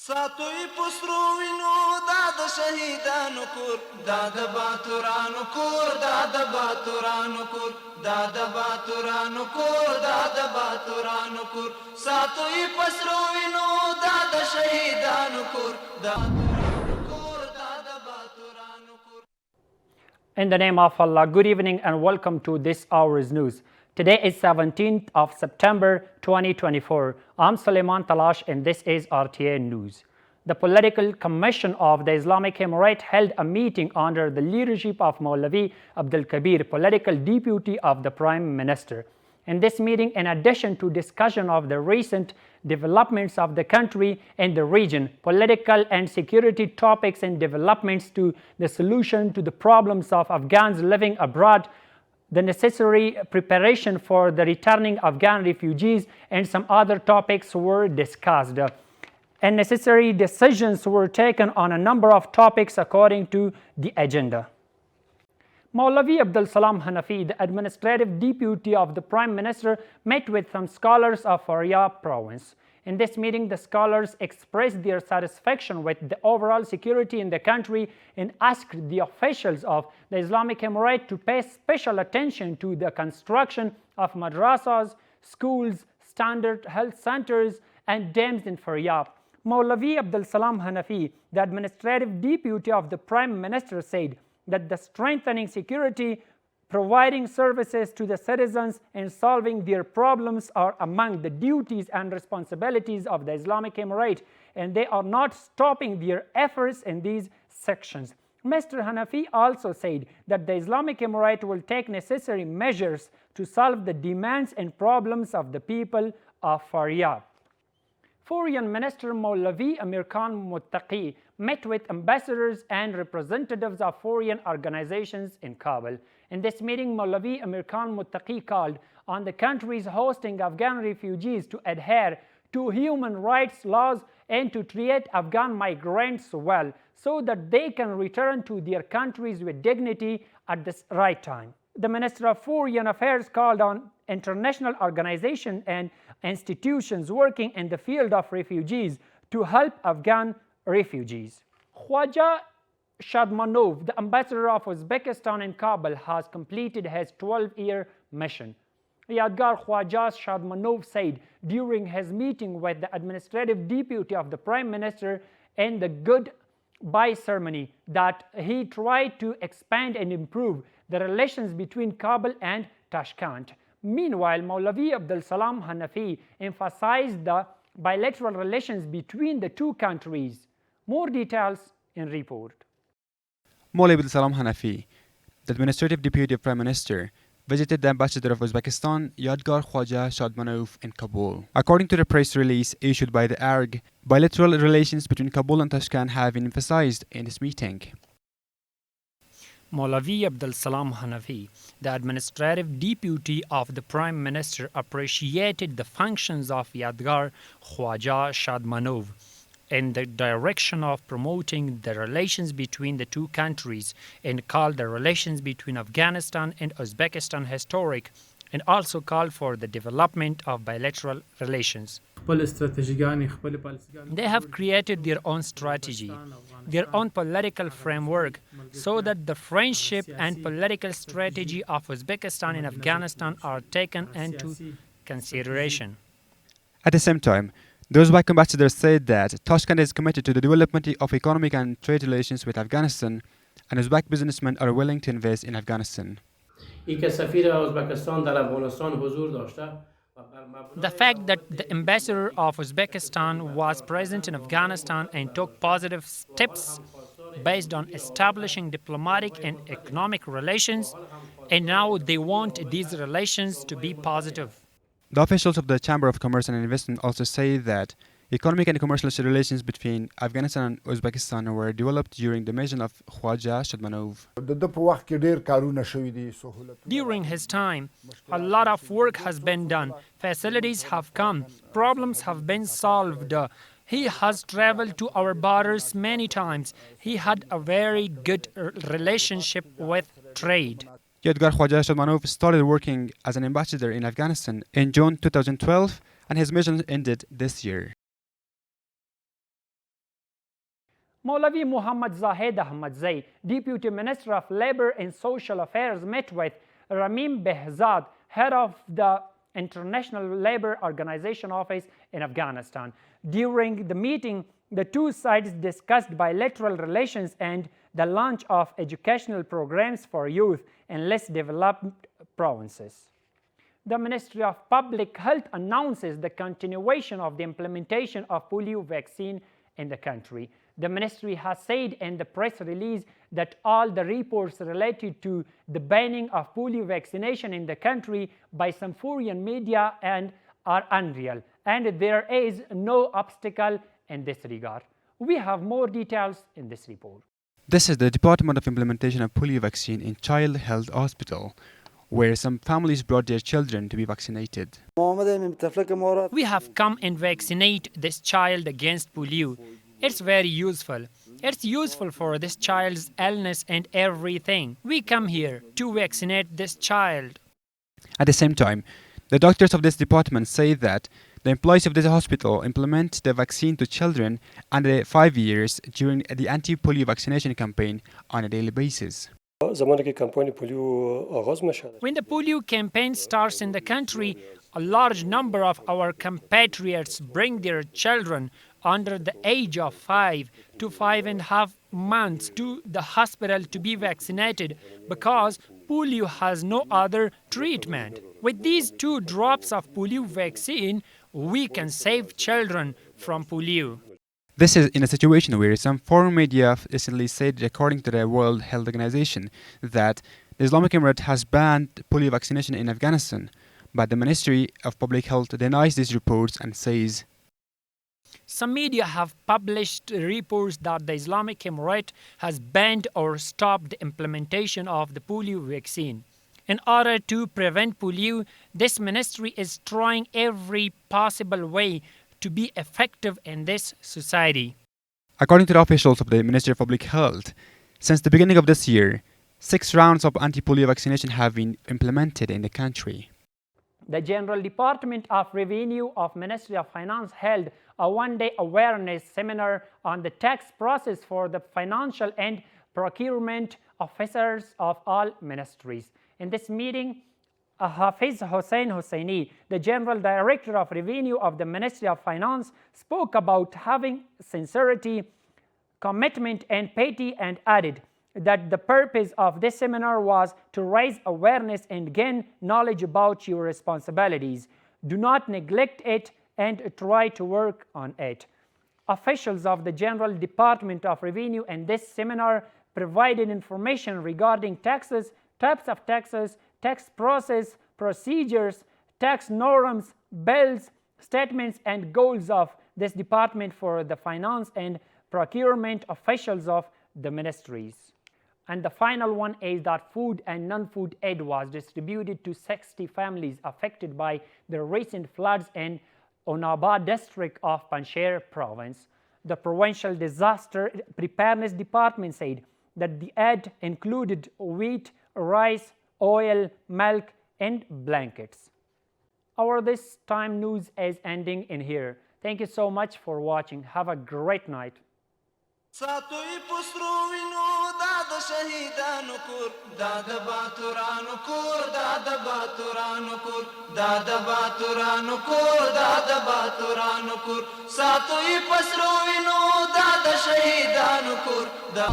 ساتوی پسرو وینو دا د شهیدانو کور دا د باتورانو کور دا د باتورانو کور دا د باتورانو کور دا د باتورانو کور ساتوی پسرو وینو دا د شهیدانو کور دا In the name of Allah, good evening and welcome to this hour's news. Today is 17th of September 2024. I'm Suleiman Talash and this is RTA News. The Political Commission of the Islamic Emirate held a meeting under the leadership of Mawlawi Abdul Kabir, political deputy of the Prime Minister. In this meeting, in addition to discussion of the recent developments of the country and the region, political and security topics and developments to the solution to the problems of Afghans living abroad, the necessary preparation for the returning Afghan refugees and some other topics were discussed. And necessary decisions were taken on a number of topics according to the agenda. Mawlawi Abdul Hanafi, the administrative deputy of the Prime Minister, met with some scholars of Faryab province. In this meeting, the scholars expressed their satisfaction with the overall security in the country and asked the officials of the Islamic Emirate to pay special attention to the construction of madrasas, schools, standard health centers, and dams in Faryab. Mawlawi Abdul Hanafi, the administrative deputy of the Prime Minister, said that the strengthening security, providing services to the citizens and solving their problems are among the duties and responsibilities of the Islamic Emirate, and they are not stopping their efforts in these sections. Mr. Hanafi also said that the Islamic Emirate will take necessary measures to solve the demands and problems of the people of Faryab. Foreign Minister Mawlawi Amir Khan Muttaqi met with ambassadors and representatives of foreign organizations in Kabul. In this meeting, Mawlawi Amir Khan Muttaqi called on the countries hosting Afghan refugees to adhere to human rights laws and to treat Afghan migrants well so that they can return to their countries with dignity at the right time. The Minister of Foreign Affairs called on international organizations and institutions working in the field of refugees to help Afghan refugees. Khwaja Shadmanov, the ambassador of Uzbekistan in Kabul, has completed his 12-year mission. Yadgar Khwaja Shadmanov said during his meeting with the administrative deputy of the Prime Minister in the goodbye ceremony that he tried to expand and improve the relations between Kabul and Tashkent. Meanwhile, Mawlawi Abdul Hanafi emphasized the bilateral relations between the two countries. More details in report. Mawlawi Abdul Hanafi, the administrative deputy of Prime Minister, visited the ambassador of Uzbekistan, Yadgar Khwaja Shadmanov, in Kabul. According to the press release issued by the ARG, bilateral relations between Kabul and Tashkent have been emphasized in this meeting. Mawlawi Abdul Hanafi, the administrative deputy of the Prime Minister, appreciated the functions of Yadgar Khwaja Shadmanov in the direction of promoting the relations between the two countries and called the relations between Afghanistan and Uzbekistan historic, and also called for the development of bilateral relations. They have created their own strategy, their own political framework, so that the friendship and political strategy of Uzbekistan and Afghanistan are taken into consideration. At the same time, the Uzbek ambassador said that Tashkent is committed to the development of economic and trade relations with Afghanistan, and Uzbek businessmen are willing to invest in Afghanistan. The fact that the ambassador of Uzbekistan was present in Afghanistan and took positive steps based on establishing diplomatic and economic relations, and now they want these relations to be positive. The officials of the Chamber of Commerce and Investment also say that economic and commercial relations between Afghanistan and Uzbekistan were developed during the mission of Khwaja Shadmanov. During his time, a lot of work has been done. Facilities have come. Problems have been solved. He has traveled to our borders many times. He had a very good relationship with trade. Yadgar Khwaja Shadmanov started working as an ambassador in Afghanistan in June 2012, and his mission ended this year. Mawlawi Muhammad Zahid Ahmad Zai, Deputy Minister of Labor and Social Affairs, met with Ramim Behzad, head of the International Labour Organization office in Afghanistan. During the meeting, the two sides discussed bilateral relations and the launch of educational programs for youth in less developed provinces. The Ministry of Public Health announces the continuation of the implementation of polio vaccine in the country. The ministry has said in the press release that all the reports related to the banning of polio vaccination in the country by some foreign media are unreal, and there is no obstacle in this regard. We have more details in this report. This is the Department of Implementation of Polio Vaccine in Child Health Hospital, where some families brought their children to be vaccinated. We have come and vaccinate this child against polio. It's very useful. It's useful for this child's illness and everything. We come here to vaccinate this child. At the same time, the doctors of this department say that the employees of this hospital implement the vaccine to children under 5 years during the anti-polio vaccination campaign on a daily basis. When the polio campaign starts in the country, a large number of our compatriots bring their children under the age of 5 to 5.5 months to the hospital to be vaccinated because polio has no other treatment. With these 2 drops of polio vaccine, we can save children from polio. This is in a situation where some foreign media recently said, according to the World Health Organization, that the Islamic Emirate has banned polio vaccination in Afghanistan, but the Ministry of Public Health denies these reports and says, some media have published reports that the Islamic Emirate has banned or stopped the implementation of the polio vaccine. In order to prevent polio, this ministry is trying every possible way to be effective in this society. According to the officials of the Ministry of Public Health, since the beginning of this year, 6 rounds of anti-polio vaccination have been implemented in the country. The General Department of Revenue of Ministry of Finance held a one-day awareness seminar on the tax process for the financial and procurement officers of all ministries. In this meeting, Hafiz Hussain Hussaini, the General Director of Revenue of the Ministry of Finance, spoke about having sincerity, commitment and piety, and added that the purpose of this seminar was to raise awareness and gain knowledge about your responsibilities. Do not neglect it and try to work on it. Officials of the General Department of Revenue in this seminar provided information regarding taxes, types of taxes, tax process, procedures, tax norms, bills, statements, and goals of this department for the finance and procurement officials of the ministries. And the final one is that food and non-food aid was distributed to 60 families affected by the recent floods in Onabad district of Panjshir province. The Provincial Disaster Preparedness Department said that the aid included wheat, rice, oil, milk, and blankets. Our this time news is ending in here. Thank you so much for watching. Have a great night. ساتوی پسرو وینو دا د شهیدانو کور دا د باتورانو کور دا د باتورانو کور دا د باتورانو کور دا د باتورانو کور ساتوی پسرو وینو دا د شهیدانو کور دا